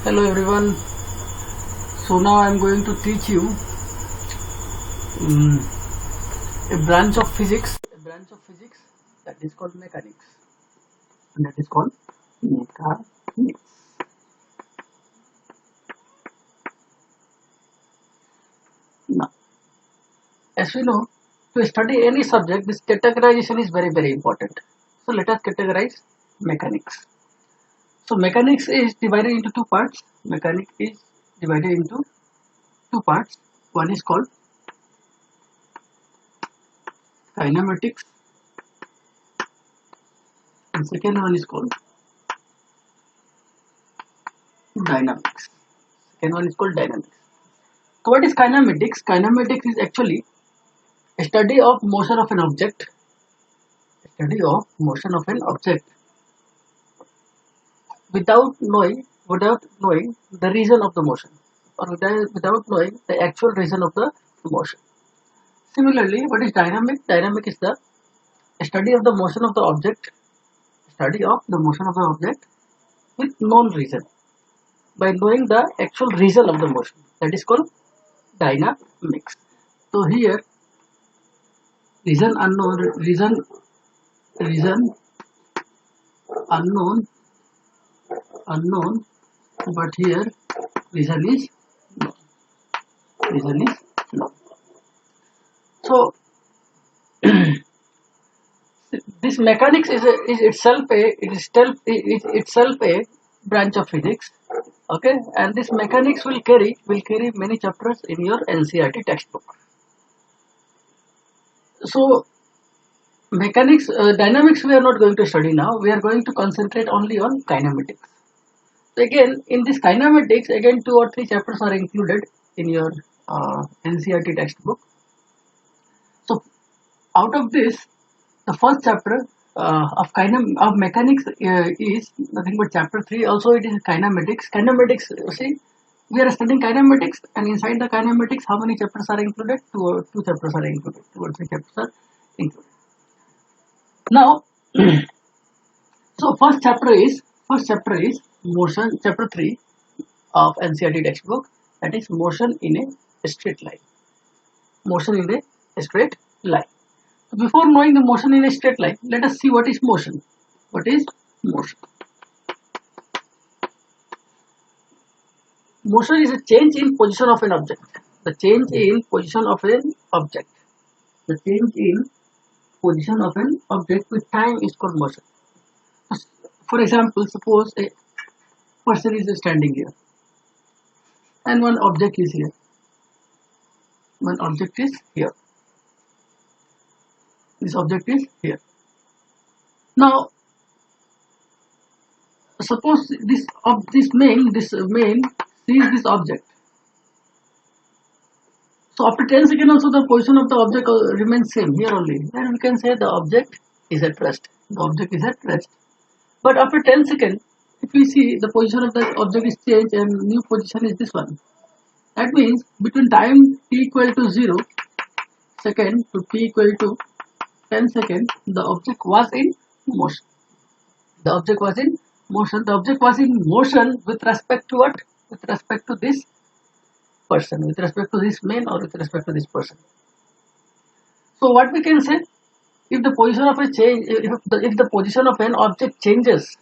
Hello everyone. So now I am going to teach you um, a branch of physics. That is called mechanics. And that is called mechanics. Now, as we know, to study any subject, this categorization is very important. So let us categorize mechanics. So mechanics is divided into two parts. Mechanics is divided into two parts. One is called kinematics and second one is called dynamics. Second one is called dynamics. So what is kinematics? Kinematics is actually a study of motion of an object. Study of motion of an object without knowing the reason of the motion, or without knowing the actual reason of the motion. Similarly, what is dynamic? Dynamic is the study of the motion of the object. Study of the motion of the object with known reason, by knowing the actual reason of the motion. That is called dynamics. So here, reason unknown, unknown, but here reason is known. So this mechanics is itself a branch of physics. Okay, and this mechanics will carry many chapters in your NCERT textbook. So mechanics, dynamics we are not going to study now. We are going to concentrate only on kinematics. So again, in this kinematics, again 2 or 3 chapters are included in your NCERT textbook. So out of this, the first chapter of mechanics is nothing but chapter 3. Also, it is kinematics. Kinematics. See, we are studying kinematics, and inside the kinematics, how many chapters are included? 2 chapters are included. 2 or 3 chapters are included. Now, so first chapter is motion. Chapter 3 of NCERT textbook, that is motion in a straight line. Motion in a straight line. So before knowing the motion in a straight line, let us see what is motion. What is motion? Motion is a change in position of an object. The change in position of an object. The change in position of an object with time is called motion. For example, suppose a person is standing here and one object is here. One object is here. This object is here. Now, suppose this main sees this object. So after 10 seconds also the position of the object remains same here only. Then we can say the object is at rest. The object is at rest. But after 10 seconds, if we see the position of the object is changed and new position is this one. That means between time t equal to 0 second to t equal to 10 seconds, the object was in motion. The object was in motion. The object was in motion with respect to what? With respect to this person, with respect to this man, or with respect to this person. So what we can say, if the position of a change, if the position of an object changes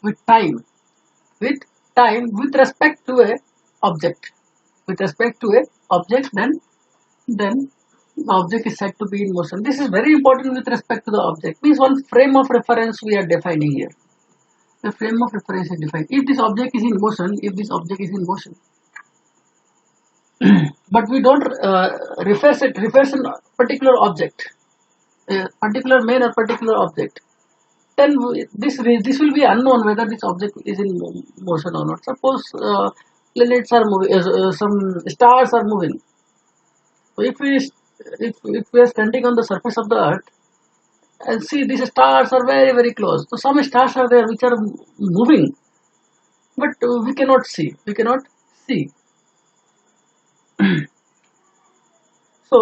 with time with respect to a object, then the object is said to be in motion. This is very important with respect to the object. Means one frame of reference we are defining here. The frame of reference is defined. If this object is in motion, but we don't refers a particular object, a particular man or particular object, then this will be unknown whether this object is in motion or not. Suppose planets are moving, some stars are moving. So if we are standing on the surface of the earth and see these stars are very close, so some stars are there which are moving, but we cannot see. So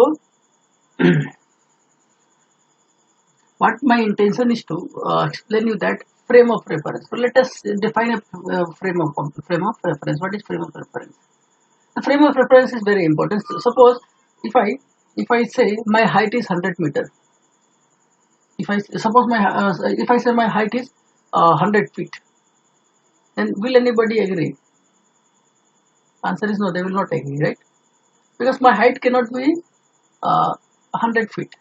what my intention is to explain you that frame of reference. So let us define a frame of reference. What is frame of reference? The frame of reference is very important. So suppose if I say my height is 100 meter, if I say my height is 100 feet, then will anybody agree? Answer is no. They will not agree, right? Because my height cannot be 100 feet.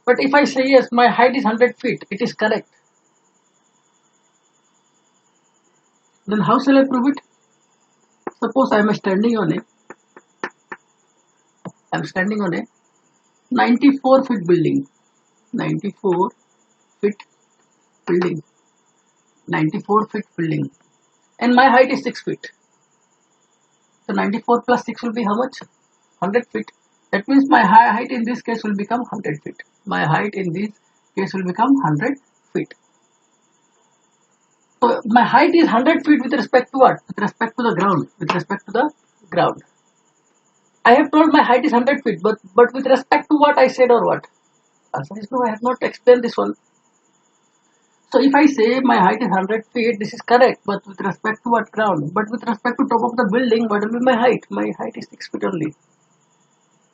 But if I say yes, my height is 100 feet, it is correct. Then how shall I prove it? Suppose I am standing on a 94 feet building. 94 feet building. 94 feet building. And my height is 6 feet. So 94 plus 6 will be how much? 100 feet. That means my height in this case will become 100 feet. My height in this case will become 100 feet. So my height is 100 feet with respect to what? With respect to the ground. With respect to the ground. I have told my height is 100 feet, but with respect to what I said or what? Answer is no, I have not explained this one. So if I say my height is 100 feet, this is correct, but with respect to what ground? But with respect to top of the building, what will be my height? My height is 6 feet only.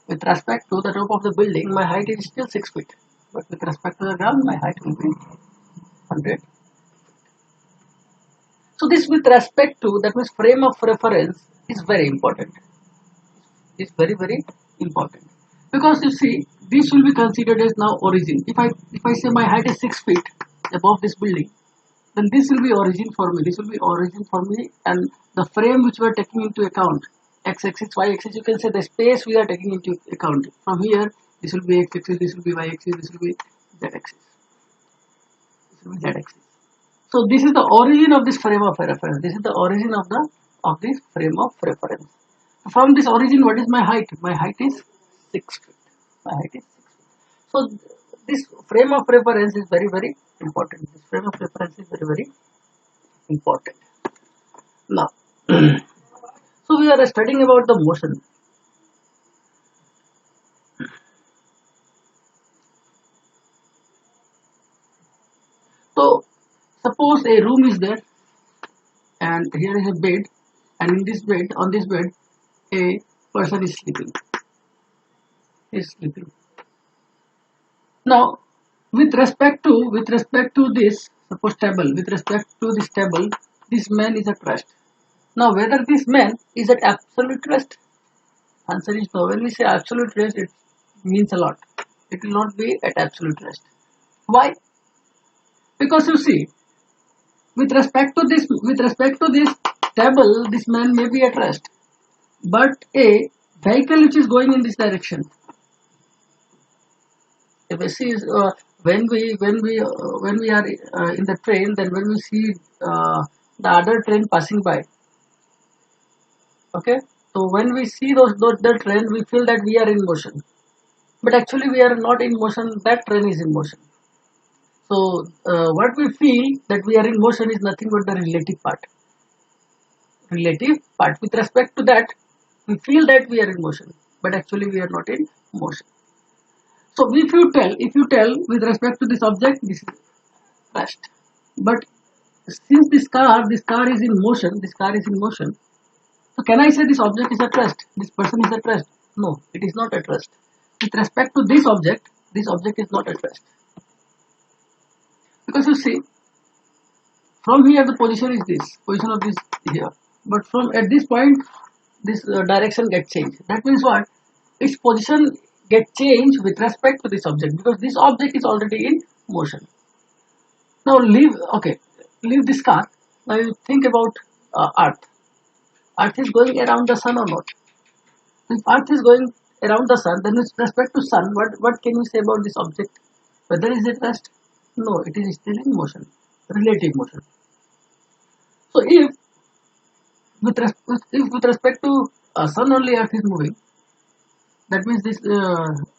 With respect to the top of the building, my height is still 6 feet. But with respect to the ground, my height will be 100. So this with respect to, that means frame of reference is very important. It's very, very important. Because you see, this will be considered as now origin. If I say my height is 6 feet above this building, then this will be origin for me. This will be origin for me, and the frame which we are taking into account, x-axis, y-axis, you can say the space we are taking into account. From here, this will be x-axis, this will be y-axis, this will be z-axis. This will be z-axis. So this is the origin of this frame of reference. This is the origin of this frame of reference. From this origin, what is my height? My height is 6 feet. My height is 6 feet. So this frame of reference is very, very important. This frame of reference is very, very important. Now, so we are studying about the motion. So suppose a room is there, and here is a bed, and in this bed, on this bed, a person is sleeping. Now, with respect to this, suppose table, with respect to this table, this man is at rest. Now, whether this man is at absolute rest? Answer is no. When we say absolute rest, it means a lot. It will not be at absolute rest. Why? Because you see, with respect to this table, this man may be at rest, but a vehicle which is going in this direction. If we see when we are in the train, then when we see the other train passing by, okay. So when we see the train, we feel that we are in motion, but actually we are not in motion. That train is in motion. So what we feel that we are in motion is nothing but the relative part. With respect to that, we feel that we are in motion, but actually we are not in motion. So if you tell with respect to this object, this is rest. But since this car is in motion, so can I say this object is at rest? This person is at rest? No, it is not at rest. With respect to this object is not at rest. Because you see, from here the position is this, position of this here. But from at this point, this direction gets changed. That means what? Its position gets changed with respect to this object, because this object is already in motion. Now leave this car. Now you think about Earth. Earth is going around the sun or not? If Earth is going around the sun, then with respect to sun, what can you say about this object? Whether is it rest? No, it is still in motion, relative motion. So if with respect to sun only Earth is moving, that means this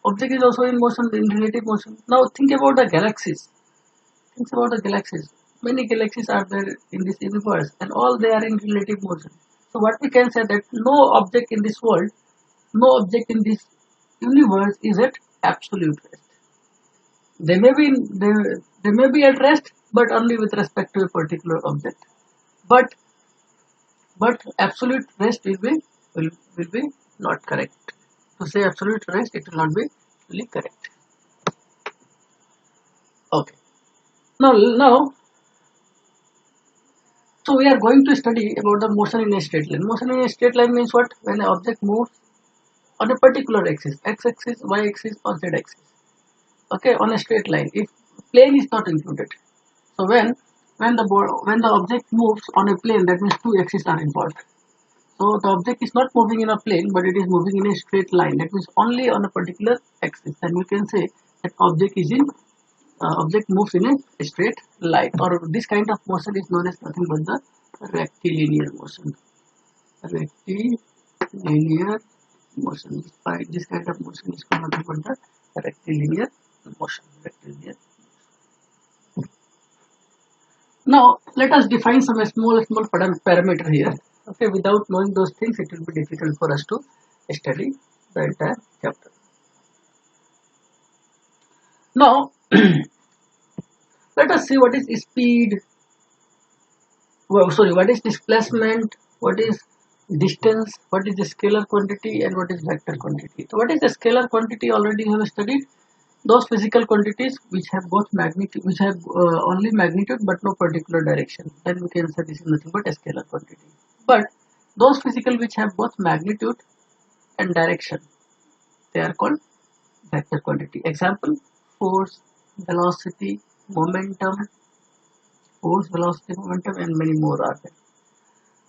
object is also in motion, in relative motion. Now think about the galaxies. Many galaxies are there in this universe, and all they are in relative motion. So what we can say that no object in this world, no object in this universe is at absolute rest. They may be at rest, but only with respect to a particular object. But absolute rest will be not correct. To say absolute rest, it will not be really correct. Okay. Now, so we are going to study about the motion in a straight line. Motion in a straight line means what? When an object moves on a particular axis, x-axis, y-axis, or z-axis. Okay, on a straight line. If plane is not included. So when the object moves on a plane, that means two axes are involved. So the object is not moving in a plane, but it is moving in a straight line. That means only on a particular axis. Then we can say that object moves in a straight line. Or this kind of motion is known as nothing but the rectilinear motion. Rectilinear motion. This kind of motion is called nothing but the rectilinear motion. Rectilinear. Now let us define some small parameter here. Okay, without knowing those things, it will be difficult for us to study the entire chapter. Now let us see what is speed. What is displacement? What is distance? What is the scalar quantity? And what is vector quantity? So what is the scalar quantity? Already we have studied. Those physical quantities which have both magnitude, which have only magnitude but no particular direction, then we can say this is nothing but a scalar quantity. But those physical which have both magnitude and direction, they are called vector quantity. Example: force, velocity, momentum, and many more are there.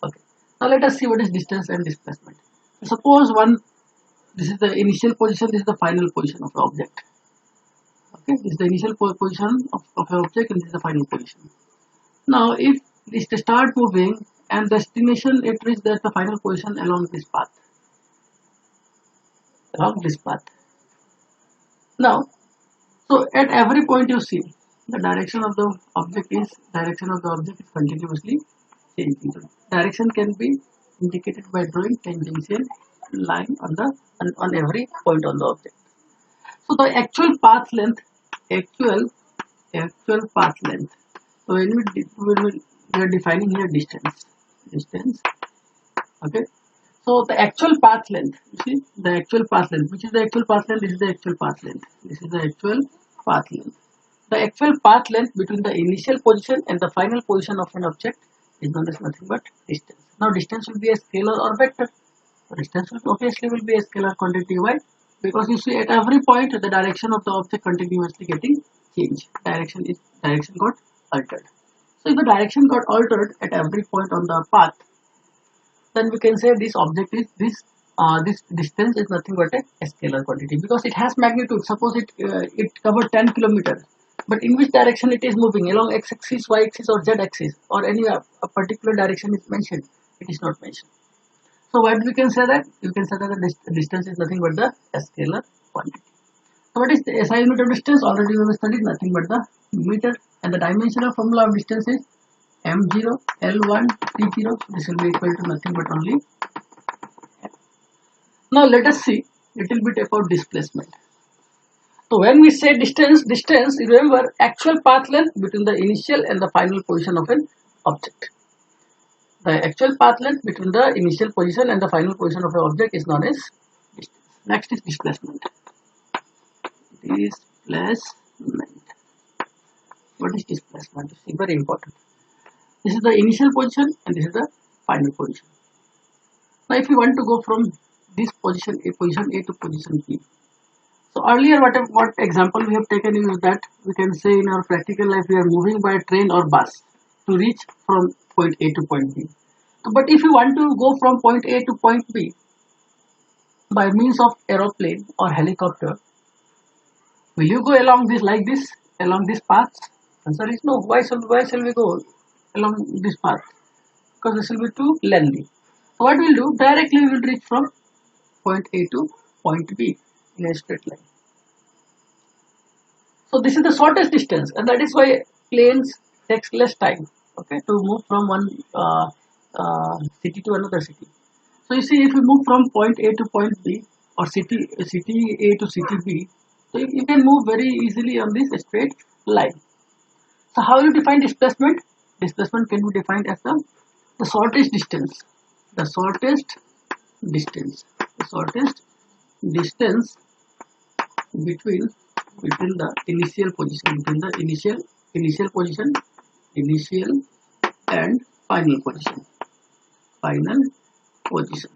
Okay. Now let us see what is distance and displacement. Suppose this is the initial position, this is the final position of the object. Okay, this is the initial position of an object, and this is the final position. Now, if this start moving and destination it reaches the final position along this path. Now, so at every point you see the direction of the object is continuously changing. The direction can be indicated by drawing tangential line on every point on the object. So the actual path length. So when we are defining here distance. Okay. So the actual path length. You see the actual path length. Which is the actual path length? This is the actual path length. This is the actual path length. The actual path length between the initial position and the final position of an object is known as nothing but distance. Now distance will be a scalar or vector. Distance obviously will be a scalar quantity. Why? Because you see at every point the direction of the object continuously getting changed. Direction got altered. So if the direction got altered at every point on the path, then we can say this object is this distance is nothing but a scalar quantity because it has magnitude. Suppose it covered 10 kilometers, but in which direction it is moving, along x-axis, y-axis, or z-axis, or any a particular direction is mentioned. It is not mentioned. So what we can say that? You can say that the distance is nothing but the scalar quantity. So what is the SI unit of distance? Already we have studied, nothing but the meter, and the dimensional formula of distance is m0, l1, t0. This will be equal to nothing but only m. Now let us see little bit about displacement. So when we say distance, remember actual path length between the initial and the final position of an object. The actual path length between the initial position and the final position of an object is known as distance. Next is displacement. What is displacement? This is very important. This is the initial position and this is the final position. Now if you want to go from this position A to position B. So earlier what example we have taken is that we can say in our practical life we are moving by train or bus to reach from point A to point B. So, but if you want to go from point A to point B by means of aeroplane or helicopter, will you go along this path? Answer is no. Why shall we go along this path? Because this will be too lengthy. So what we'll do, directly we will reach from point A to point B in a straight line. So this is the shortest distance, and that is why planes takes less time, okay, to move from one city to another city. So you see, if you move from point A to point B, or city A to city B, so you can move very easily on this straight line. So how you define displacement? Displacement can be defined as the shortest distance. The shortest distance. The shortest distance between the initial position, between the initial position, initial and final position. Final position.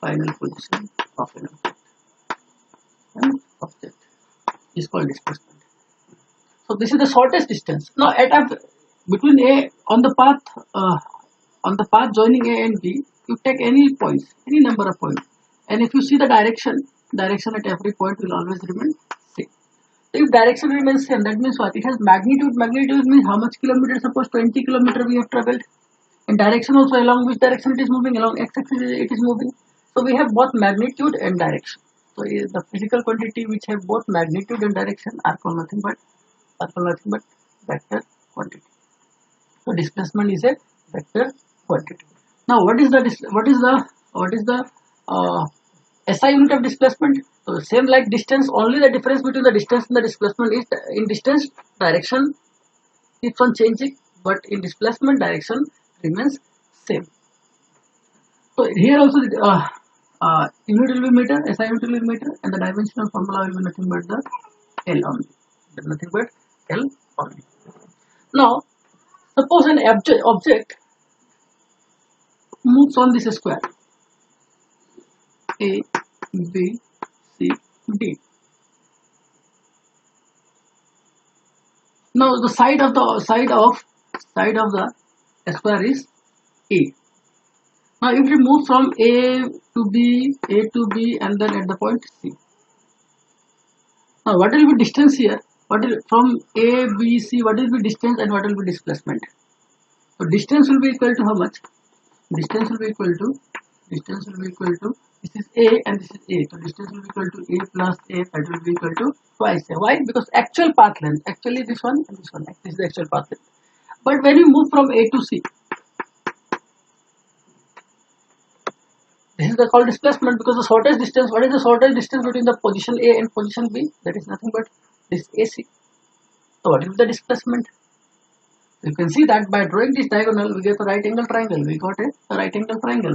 Final position of an object is called displacement. So this is the shortest distance. Now between A on the path joining A and B, you take any points, any number of points, and if you see the direction at every point will always remain same. So if direction remains same, that means what? It has magnitude. Magnitude means how much kilometers. Suppose 20 kilometers we have traveled. In direction also, along which direction it is moving, along x-axis it is moving. So we have both magnitude and direction. So the physical quantity which have both magnitude and direction are called nothing but vector quantity. So displacement is a vector quantity. Now what is the SI unit of displacement? So same like distance, only the difference between the distance and the displacement is in distance direction keeps on changing, but in displacement direction remains same. So here also unit will be meter, SI unit will be meter, and the dimensional formula will be nothing but the L only. Nothing but L only. Now suppose an object moves on this square A, B, C, D. Now the side of the square is A. Now if we move from A to B, and then at the point C. Now what will be distance here? From A, B, C, what will be distance and what will be displacement? So distance will be equal to how much? Distance will be equal to, this is A and this is A. So distance will be equal to A plus A, that will be equal to twice A. Why? Because actual path length, actually this one and this one, this is the actual path length. But when you move from A to C, this is called displacement, because the shortest distance, what is the shortest distance between the position A and position B? That is nothing but this AC. So what is the displacement? You can see that by drawing this diagonal, we get a right angle triangle. We got a right angle triangle.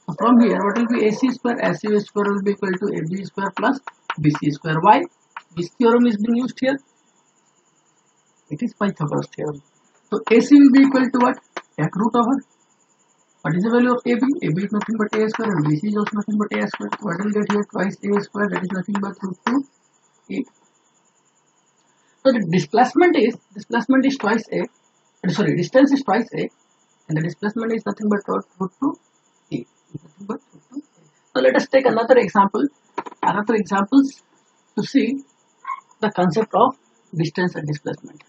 So from here, what will be AC square? AC square will be equal to AB square plus BC square. Why? Which theorem is being used here? It is Pythagoras theorem. So AC will be equal to what? Take root over. What is the value of AB? AB is nothing but A square and BC is also nothing but A square. So what will get here? Twice A square, that is nothing but root 2 A. So the displacement is twice A. Sorry, distance is twice A, and the displacement is nothing but root 2 A. So let us take another examples to see the concept of distance and displacement.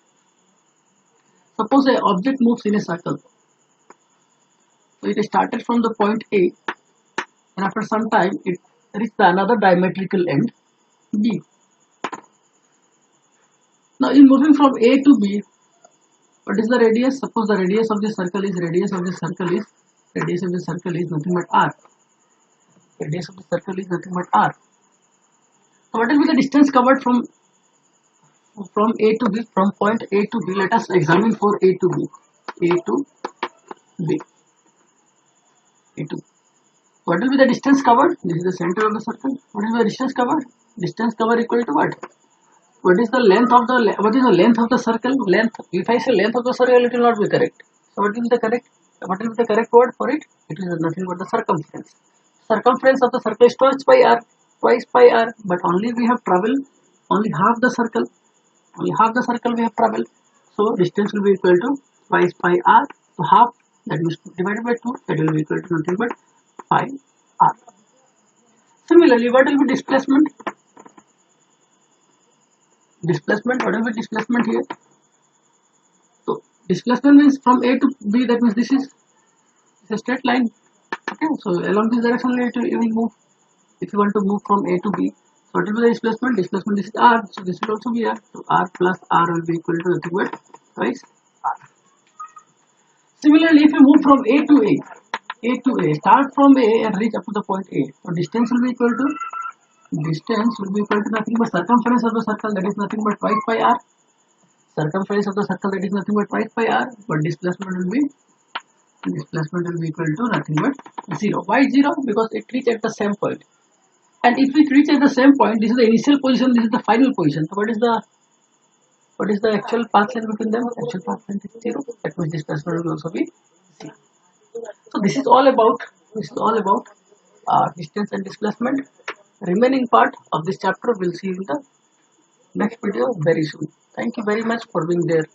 Suppose an object moves in a circle. So it started from the point A, and after some time it reached another diametrical end B. Now in moving from A to B, what is the radius? Suppose the radius of the circle is nothing but R. Radius of the circle is nothing but R. So what will be the distance covered from A to B, from point A to B? Let us examine for A to B. What will be the distance covered? This is the center of the circle. What is the distance covered? Distance covered equal to what? What is the length of the circle? Length. If I say length of the circle, it will not be correct. So what will be the correct word for it? It is nothing but the circumference. Circumference of the circle is twice pi r. But only we have traveled only half the circle. Only half the circle we have traveled. So distance will be equal to twice pi r. So half, that means divided by 2, that will be equal to nothing but pi r. Similarly, what will be displacement? What will be displacement here? So displacement means from A to B, that means this is a straight line. Okay, so along this direction you will move. If you want to move from A to B, so what will be the displacement? Displacement, this is R, so this will also be R. So R plus R will be equal to nothing but twice R. Similarly, if you move from A to A, start from A and reach up to the point A, so distance will be equal to nothing but circumference of the circle, that is nothing but twice pi r. circumference of the circle, that is nothing but twice pi r, but displacement will be equal to nothing but 0. Why 0? Because it reaches at the same point. And if it reaches at the same point, this is the initial position, this is the final position. So what is the actual path length between them? Actual path length is 0. That means displacement will also be 0. So this is all about distance and displacement. Remaining part of this chapter we'll see in the next video very soon. Thank you very much for being there.